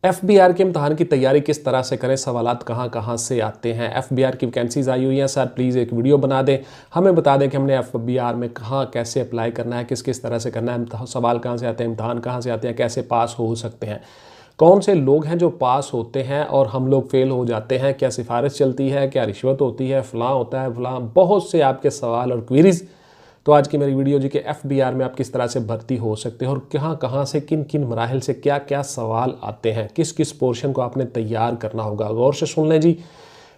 FBR के इम्तहान की तैयारी किस तरह से करें, सवालात कहाँ कहाँ से आते हैं। एफबीआर की वैकेंसीज आई हुई हैं सर, प्लीज़ एक वीडियो बना दें, हमें बता दें कि हमने एफबीआर में कहाँ कैसे अप्लाई करना है, किस किस तरह से करना है, सवाल कहाँ से आते हैं, इम्तहान कहाँ से आते हैं, कैसे पास हो सकते हैं, कौन से लोग हैं जो पास होते हैं और हम लोग फेल हो जाते हैं, क्या सिफारिश चलती है, क्या रिश्वत होती है, फ़लाँ होता है फ़लाँ, बहुत से आपके सवाल और क्वेरीज़। तो आज की मेरी वीडियो जी कि एफबीआर में आप किस तरह से भर्ती हो सकते हैं और कहाँ कहाँ से किन किन मराहिल से क्या क्या सवाल आते हैं, किस किस पोर्शन को आपने तैयार करना होगा। गौर से सुन लें जी,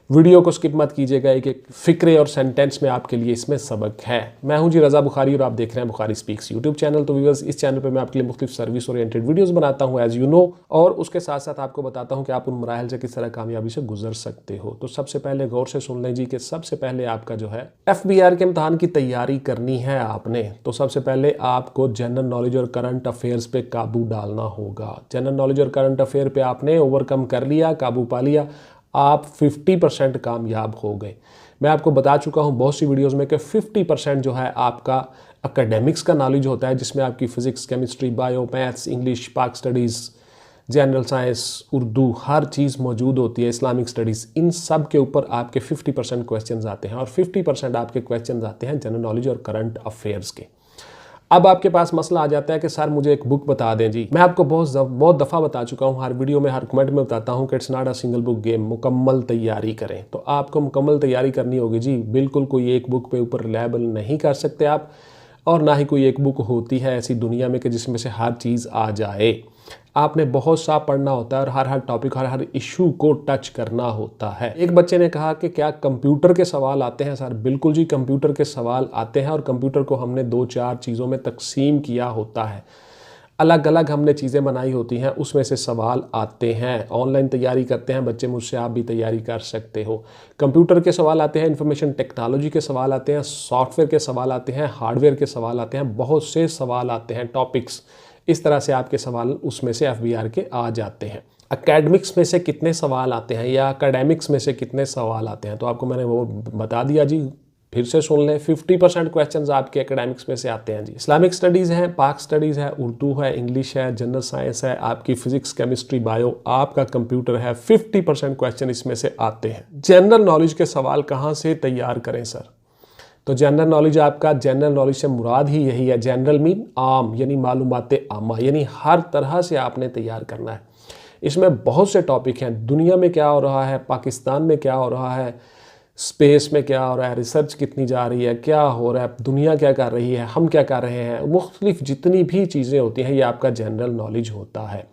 वीडियो को स्किप मत कीजिएगा, एक फ़िक्रे और सेंटेंस में आपके लिए इसमें सबक है। मैं हूं जी रज़ा बुखारी और आप देख रहे हैं बुखारी स्पीक्स यूट्यूब चैनल। तो व्यूअर्स, इस चैनल पे मैं आपके लिए मुख्तलिफ सर्विस ओरिएंटेड वीडियोस बनाता हूं एज यू नो, और उसके साथ साथ आपको बताता हूं कि आप उन मराहिल से किस तरह कामयाबी से गुजर सकते हो। तो सबसे पहले गौर से सुन लें जी कि सबसे पहले आपका जो है एफबीआर के इम्तहान की तैयारी करनी है आपने, तो सबसे पहले आपको जनरल नॉलेज और करंट अफेयर्स पे काबू डालना होगा। जनरल नॉलेज और करंट अफेयर पे आपने ओवरकम कर लिया, काबू पा लिया, आप 50% कामयाब हो गए। मैं आपको बता चुका हूं बहुत सी वीडियोस में कि 50% जो है आपका एकेडमिक्स का नॉलेज होता है, जिसमें आपकी physics, chemistry, bio, maths, English, पाक स्टडीज़, जनरल साइंस, उर्दू, हर चीज़ मौजूद होती है, इस्लामिक स्टडीज़, इन सब के ऊपर आपके 50% क्वेश्चन आते हैं और 50% आपके क्वेश्चन आते हैं जनरल नॉलेज और करंट अफेयर्स के। अब आपके पास मसला आ जाता है कि सर मुझे एक बुक बता दें जी। मैं आपको बहुत दफ़ा बता चुका हूँ, हर वीडियो में, हर कमेंट में बताता हूँ कि it's not a single book game. मुकम्मल तैयारी करें, तो आपको मुकम्मल तैयारी करनी होगी जी। बिल्कुल कोई एक बुक पे ऊपर रिलायबल नहीं कर सकते आप, और ना ही कोई एक बुक होती है ऐसी दुनिया में कि जिसमें से हर चीज़ आ जाए। आपने बहुत सा पढ़ना होता है और हर हर टॉपिक, हर हर इशू को टच करना होता है। एक बच्चे ने कहा कि क्या कंप्यूटर के सवाल आते हैं सर? बिल्कुल जी, कंप्यूटर के सवाल आते हैं और कंप्यूटर को हमने 2-4 चीज़ों में तकसीम किया होता है, अलग अलग हमने चीज़ें बनाई होती हैं, उसमें से सवाल आते हैं। ऑनलाइन तैयारी करते हैं बच्चे मुझसे, आप भी तैयारी कर सकते हो। कंप्यूटर के सवाल आते हैं, इंफॉर्मेशन टेक्नोलॉजी के सवाल आते हैं, सॉफ्टवेयर के सवाल आते हैं, हार्डवेयर के सवाल आते हैं, बहुत से सवाल आते हैं, टॉपिक्स। इस तरह से आपके सवाल उसमें से एफबीआर के आ जाते हैं। एकेडमिक्स में से कितने सवाल आते हैं या एकेडमिक्स में से कितने सवाल आते हैं, तो आपको मैंने वो बता दिया जी, फिर से सुन लें। 50% क्वेश्चंस आपके एकेडमिक्स में से आते हैं जी। इस्लामिक स्टडीज़ हैं, पाक स्टडीज़ है, उर्दू है, इंग्लिश है, जनरल साइंस है, आपकी फिजिक्स, केमिस्ट्री, बायो, आपका कंप्यूटर है, 50% क्वेश्चन इसमें से आते हैं। जनरल नॉलेज के सवाल कहाँ से तैयार करें सर? तो जनरल नॉलेज, आपका जनरल नॉलेज से मुराद ही यही है। जनरल मीन आम, यानी मालूमात आमा, यानी हर तरह से आपने तैयार करना है। इसमें बहुत से टॉपिक हैं, दुनिया में क्या हो रहा है, पाकिस्तान में क्या हो रहा है, स्पेस में क्या हो रहा है, रिसर्च कितनी जा रही है, क्या हो रहा है, दुनिया क्या कर रही है, हम क्या कर रहे हैं, मुख्तलिफ जितनी भी चीज़ें होती हैं, ये आपका जनरल नॉलेज होता है।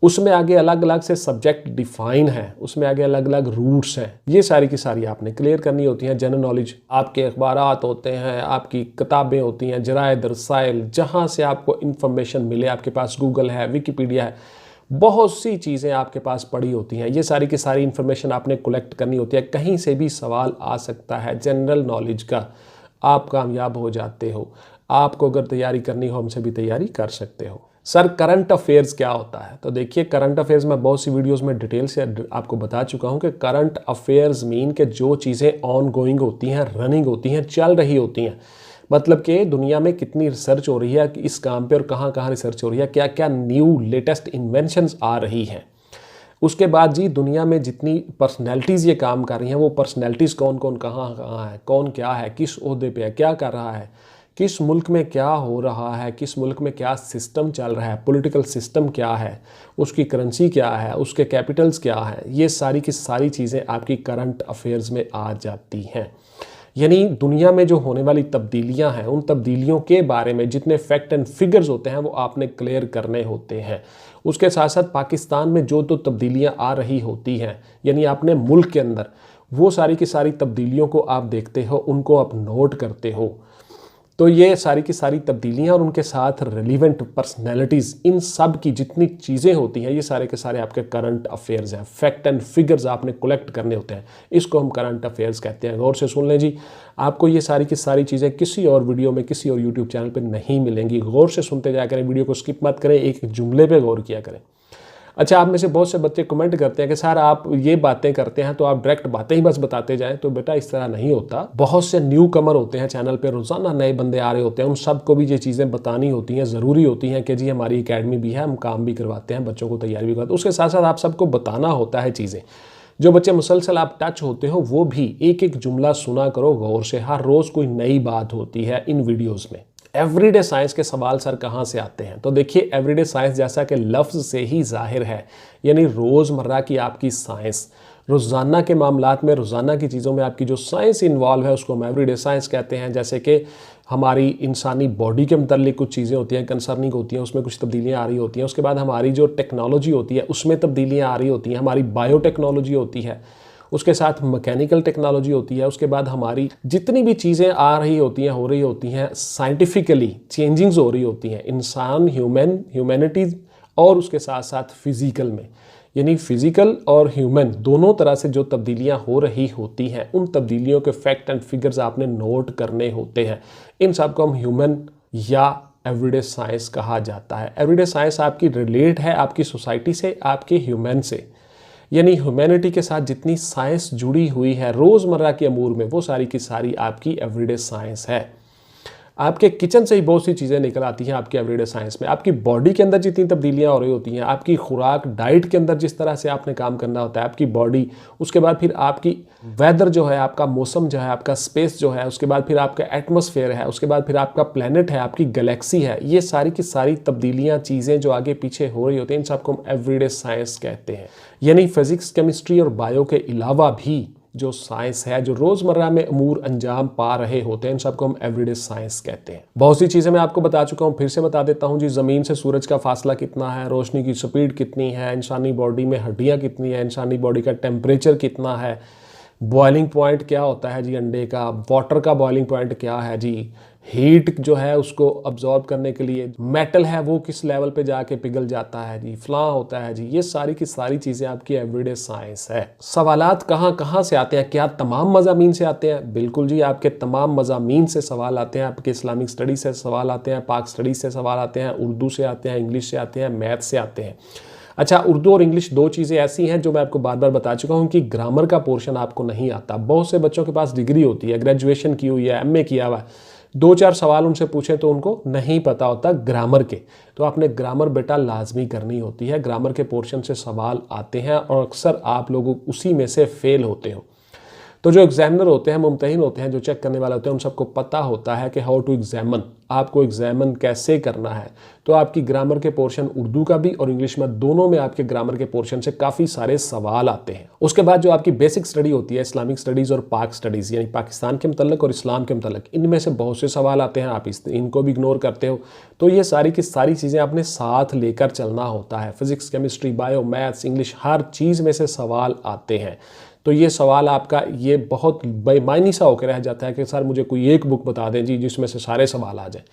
उसमें आगे अलग अलग से सब्जेक्ट डिफाइन है, उसमें आगे अलग अलग रूट्स हैं, ये सारी की सारी आपने क्लियर करनी होती हैं। जनरल नॉलेज, आपके अखबारात होते हैं, आपकी किताबें होती हैं, जरायद, रसाइल, जहाँ से आपको इन्फॉर्मेशन मिले, आपके पास गूगल है, विकीपीडिया है, बहुत सी चीज़ें आपके पास पड़ी होती हैं। ये सारी की सारी इन्फॉर्मेशन आपने कलेक्ट करनी होती है। कहीं से भी सवाल आ सकता है जनरल नॉलेज का, आप कामयाब हो जाते हो। आपको अगर तैयारी करनी हो, हमसे भी तैयारी कर सकते हो। सर करंट अफेयर्स क्या होता है? तो देखिए, करंट अफेयर्स में बहुत सी वीडियोस में डिटेल से आपको बता चुका हूं कि करंट अफेयर्स मीन के जो चीज़ें ऑन गोइंग होती हैं, रनिंग होती हैं, चल रही होती हैं, मतलब कि दुनिया में कितनी रिसर्च हो रही है कि इस काम पे और कहाँ कहाँ रिसर्च हो रही है, क्या क्या न्यू लेटेस्ट इन्वेंशंस आ रही हैं। उसके बाद जी, दुनिया में जितनी पर्सनैलिटीज़ ये काम कर रही हैं, वो पर्सनैलिटीज़ कौन कौन कहाँ कहाँ है, कौन क्या है, किस ओहदे पे है, क्या कर रहा है, किस मुल्क में क्या हो रहा है, किस मुल्क में क्या सिस्टम चल रहा है, पॉलिटिकल सिस्टम क्या है, उसकी करेंसी क्या है, उसके कैपिटल्स क्या है, ये सारी की सारी चीज़ें आपकी करंट अफेयर्स में आ जाती हैं। यानी दुनिया में जो होने वाली तब्दीलियां हैं, उन तब्दीलियों के बारे में जितने फैक्ट एंड फिगर्स होते हैं वो आपने क्लियर करने होते हैं। उसके साथ साथ पाकिस्तान में जो तो तब्दीलियां आ रही होती हैं, यानी आपने मुल्क के अंदर वो सारी की सारी तब्दीलियों को आप देखते हो, उनको आप नोट करते हो। तो ये सारी की सारी तब्दीलियां और उनके साथ रेलिवेंट पर्सनैलिटीज़, इन सब की जितनी चीज़ें होती हैं, ये सारे के सारे आपके करंट अफेयर्स हैं। फैक्ट एंड फिगर्स आपने कलेक्ट करने होते हैं, इसको हम करंट अफेयर्स कहते हैं। गौर से सुन लें जी, आपको ये सारी की सारी चीज़ें किसी और वीडियो में, किसी और यूट्यूब चैनल पर नहीं मिलेंगी। गौर से सुनते जाया करें, वीडियो को स्किप मत करें, एक जुमले पर गौर किया करें। अच्छा, आप में से बहुत से बच्चे कमेंट करते हैं कि सर आप ये बातें करते हैं तो आप डायरेक्ट बातें ही बस बताते जाएं। तो बेटा इस तरह नहीं होता। बहुत से न्यू कमर होते हैं चैनल पे, रोजाना नए बंदे आ रहे होते हैं, उन सबको भी ये चीज़ें बतानी होती हैं, ज़रूरी होती हैं कि जी हमारी एकेडमी भी है, हम काम भी करवाते हैं, बच्चों को तैयारी भी करवाते हैं। उसके साथ साथ आप सबको बताना होता है चीज़ें। जो बच्चे मुसलसल आप टच होते हो वो भी एक एक जुमला सुना करो गौर से। हर रोज़ कोई नई बात होती है इन वीडियोज़ में। एवरीडे साइंस के सवाल सर कहाँ से आते हैं? तो देखिए, एवरीडे साइंस जैसा कि लफ्ज़ से ही जाहिर है, यानी रोज़मर्रा की आपकी साइंस, रोज़ाना के मामलात में, रोज़ाना की चीज़ों में आपकी जो साइंस इन्वॉल्व है उसको हम एवरीडे साइंस कहते हैं। जैसे कि हमारी इंसानी बॉडी के मतलब कुछ चीज़ें होती हैं, कंसर्निंग होती हैं, उसमें कुछ तब्दीलियाँ आ रही होती हैं। उसके बाद हमारी जो टेक्नोलॉजी होती है उसमें तब्दीलियाँ आ रही होती हैं, हमारी बायोटेक्नोलॉजी होती है, उसके साथ मैकेनिकल टेक्नोलॉजी होती है। उसके बाद हमारी जितनी भी चीज़ें आ रही होती हैं, हो रही होती हैं, साइंटिफिकली चेंजिंग्स हो रही होती हैं इंसान, ह्यूमैनिटीज़, और उसके साथ साथ फिज़िकल में, यानी फिज़िकल और ह्यूमन दोनों तरह से जो तब्दीलियां हो रही होती हैं, उन तब्दीलियों के फैक्ट एंड फिगर्स आपने नोट करने होते हैं। इन सब को हम ह्यूमन या एवरीडे साइंस कहा जाता है। एवरीडे साइंस आपकी रिलेट है आपकी सोसाइटी से, आपके ह्यूमन से, यानी ह्यूमैनिटी के साथ जितनी साइंस जुड़ी हुई है रोज़मर्रा के अमूर में, वो सारी की सारी आपकी एवरीडे साइंस है। आपके किचन से ही बहुत सी चीज़ें निकल आती हैं आपके एवरीडे साइंस में। आपकी बॉडी के अंदर जितनी तब्दीलियां हो रही होती हैं, आपकी खुराक डाइट के अंदर जिस तरह से आपने काम करना होता है, आपकी बॉडी, उसके बाद फिर आपकी वेदर जो है, आपका मौसम जो है, आपका स्पेस जो है, उसके बाद फिर आपका एटमॉस्फेयर है, उसके बाद फिर आपका प्लेनेट है, आपकी गैलेक्सी है, ये सारी की सारी तब्दीलियाँ चीज़ें जो आगे पीछे हो रही होती हैं, इन सबको हम एवरीडे साइंस कहते हैं। यानी फिजिक्स, केमिस्ट्री और बायो के अलावा भी जो साइंस है, जो रोज़मर्रा में अमूर अंजाम पा रहे होते हैं, इन सबको हम एवरीडे साइंस कहते हैं। बहुत सी चीज़ें मैं आपको बता चुका हूँ, फिर से बता देता हूँ जी। ज़मीन से सूरज का फासला कितना है, रोशनी की स्पीड कितनी है, इंसानी बॉडी में हड्डियाँ कितनी है, इंसानी बॉडी का टेम्परेचर कितना है, बॉइलिंग पॉइंट क्या होता है जी अंडे का, वाटर का बॉइलिंग पॉइंट क्या है जी, हीट जो है उसको अब्जॉर्ब करने के लिए मेटल है वो किस लेवल पे जाके पिघल जाता है जी, फलां होता है जी। ये सारी की सारी चीज़ें आपकी एवरीडे साइंस है। सवालात कहाँ कहाँ से आते हैं? क्या तमाम मज़ामीन से आते हैं? बिल्कुल जी, आपके तमाम मज़ामीन से सवाल आते हैं। आपके इस्लामिक स्टडीज़ से सवाल आते हैं, पाक स्टडीज़ से सवाल आते हैं, उर्दू से आते हैं, इंग्लिश से आते हैं, मैथ से आते हैं। अच्छा, उर्दू और इंग्लिश दो चीज़ें ऐसी हैं जो मैं आपको बार बार बता चुका हूँ कि ग्रामर का पोर्शन आपको नहीं आता। बहुत से बच्चों के पास डिग्री होती है, ग्रेजुएशन की हुई है, एमए किया हुआ है, 2-4 सवाल उनसे पूछे तो उनको नहीं पता होता ग्रामर के। तो आपने ग्रामर बेटा लाजमी करनी होती है। ग्रामर के पोर्शन से सवाल आते हैं और अक्सर आप लोग उसी में से फेल होते हो। तो जो एग्जामिनर होते हैं, मुमतहिन होते हैं, जो चेक करने वाले होते हैं, उन सबको पता होता है कि हाउ टू एग्जामिन, आपको एग्जामिन कैसे करना है। तो आपकी ग्रामर के पोर्शन उर्दू का भी और इंग्लिश में, दोनों में आपके ग्रामर के पोर्शन से काफ़ी सारे सवाल आते हैं। उसके बाद जो आपकी बेसिक स्टडी होती है, इस्लामिक स्टडीज़ और पाक स्टडीज़, यानी पाकिस्तान के मतलब और इस्लाम के मतलब, इनमें से बहुत से सवाल आते हैं, आप इनको भी इग्नोर करते हो। तो ये सारी की सारी चीज़ें आपने साथ लेकर चलना होता है। Physics, chemistry, bio, maths, English, हर चीज़ में से सवाल आते हैं। तो ये सवाल आपका ये बहुत बेमायनी सा होकर रह जाता है कि सर मुझे कोई एक बुक बता दें जी जिसमें से सारे सवाल आ जाए।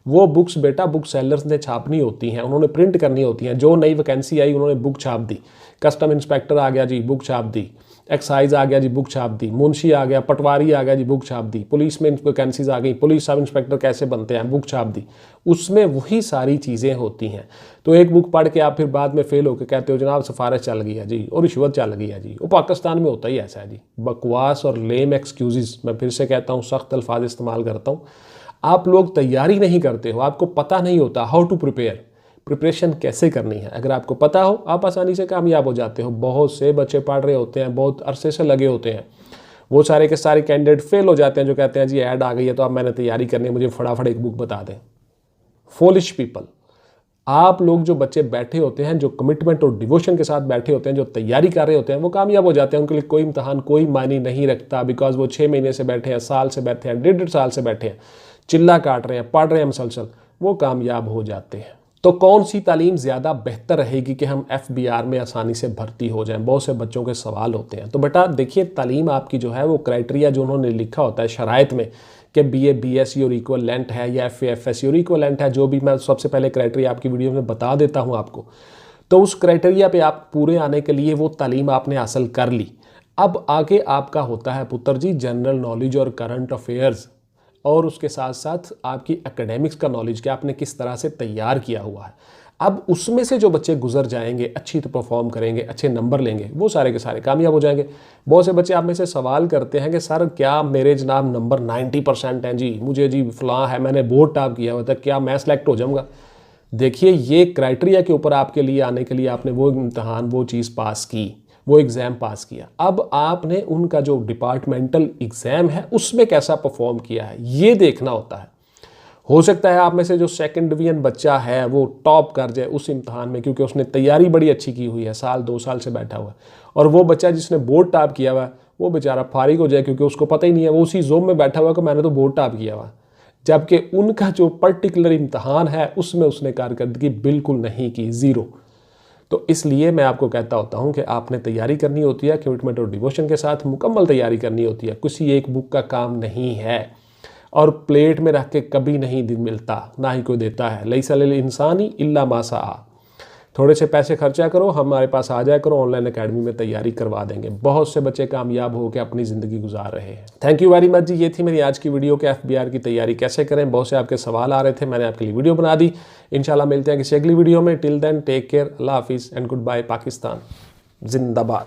वो बुक्स बेटा बुक सेलर्स ने छापनी होती हैं, उन्होंने प्रिंट करनी होती हैं। जो नई वैकेंसी आई उन्होंने बुक छाप दी, कस्टम इंस्पेक्टर आ गया जी बुक छाप दी, एक्साइज आ गया जी बुक छाप दी, मुंशी आ गया, पटवारी आ गया जी बुक छाप दी, पुलिस में वैकेंसीज आ गई, पुलिस सब इंस्पेक्टर कैसे बनते हैं, बुक छाप दी। उसमें वही सारी चीज़ें होती हैं। तो एक बुक पढ़ के आप फिर बाद में फेल होकर कहते हो जनाब सिफारिश चल गई है जी और रिश्वत चल गई है जी। वो पाकिस्तान में होता ही ऐसा है जी, बकवास और लेम एक्सक्यूज़। मैं फिर से कहता हूँ, सख्त अल्फाज इस्तेमाल करता हूँ। आप लोग तैयारी नहीं करते हो, आपको पता नहीं होता हाउ टू प्रिपरेशन कैसे करनी है। अगर आपको पता हो आप आसानी से कामयाब हो जाते हो। बहुत से बच्चे पढ़ रहे होते हैं, बहुत अरसे से लगे होते हैं, वो सारे के सारे कैंडिडेट फेल हो जाते हैं जो कहते हैं जी ऐड आ गई है तो अब मैंने तैयारी करनी है, मुझे फटाफट एक बुक बता दें। फॉलिश पीपल। आप लोग जो बच्चे बैठे होते हैं, जो कमिटमेंट और डिवोशन के साथ बैठे होते हैं, जो तैयारी कर रहे होते हैं, वो कामयाब हो जाते हैं। उनके लिए कोई इम्तहान कोई मायने नहीं रखता, बिकॉज वो 6 महीने से बैठे हैं, साल से बैठे हैं, 1.5 साल से बैठे हैं, चिल्ला काट रहे हैं, पढ़ रहे हैं मुसलसल, वो कामयाब हो जाते हैं। तो कौन सी तालीम ज़्यादा बेहतर रहेगी कि हम FBR में आसानी से भर्ती हो जाएं? बहुत से बच्चों के सवाल होते हैं। तो बेटा देखिए, तालीम आपकी जो है वो क्राइटेरिया जो उन्होंने लिखा होता है शराइत में कि BA BSc और इक्वलेंट है या FA FSc और इक्वलेंट है, जो भी मैं सबसे पहले क्राइटेरिया आपकी वीडियो में बता देता हूँ आपको। तो उस क्राइटेरिया पे आप पूरे आने के लिए वो तालीम आपने हासिल कर ली। अब आगे आपका होता है पुत्र जी जनरल नॉलेज और करंट अफेयर्स, और उसके साथ साथ आपकी एकेडमिक्स का नॉलेज कि आपने किस तरह से तैयार किया हुआ है। अब उसमें से जो बच्चे गुजर जाएंगे, अच्छी तो परफॉर्म करेंगे, अच्छे नंबर लेंगे, वो सारे के सारे कामयाब हो जाएंगे। बहुत से बच्चे आप में से सवाल करते हैं कि सर क्या मेरे जनाब नंबर 90% हैं जी, मुझे जी फलां है, मैंने बोर्ड टॉप किया हुआ था, क्या मैं सेलेक्ट हो जाऊँगा? देखिए, ये क्राइटेरिया के ऊपर आपके लिए आने के लिए आपने वो इम्तहान, वो चीज़ पास की, वो एग्ज़ाम पास किया। अब आपने उनका जो डिपार्टमेंटल एग्ज़ाम है उसमें कैसा परफॉर्म किया है ये देखना होता है। हो सकता है आप में से जो सेकंड डिवीजन बच्चा है वो टॉप कर जाए उस इम्तहान में, क्योंकि उसने तैयारी बड़ी अच्छी की हुई है, साल 2 साल से बैठा हुआ है। और वो बच्चा जिसने बोर्ड टॉप किया हुआ है वो बेचारा फारिग हो जाए, क्योंकि उसको पता ही नहीं है, वो उसी जोम में बैठा हुआ है कि मैंने तो बोर्ड टॉप किया हुआ, जबकि उनका जो पर्टिकुलर इम्तहान है उसमें उसने कारकर्दगी बिल्कुल नहीं की, ज़ीरो। तो इसलिए मैं आपको कहता होता हूँ कि आपने तैयारी करनी होती है, कमिटमेंट और डिवोशन के साथ मुकम्मल तैयारी करनी होती है। किसी एक बुक का काम नहीं है, और प्लेट में रख के कभी नहीं मिलता, ना ही कोई देता है। लैसा लिल इंसानी इल्ला मा सआ। थोड़े से पैसे खर्चा करो, हमारे पास आ जाया करो, ऑनलाइन अकेडमी में तैयारी करवा देंगे। बहुत से बच्चे कामयाब होकर अपनी ज़िंदगी गुजार रहे हैं। थैंक यू वेरी मच जी। ये थी मेरी आज की वीडियो के FBR की तैयारी कैसे करें। बहुत से आपके सवाल आ रहे थे, मैंने आपके लिए वीडियो बना दी। इंशाल्लाह मिलते हैं किसी अगली वीडियो में। टिल देन टेक केयर, अल्लाह हाफिज़ एंड गुड बाय पाकिस्तान, जिंदाबाद।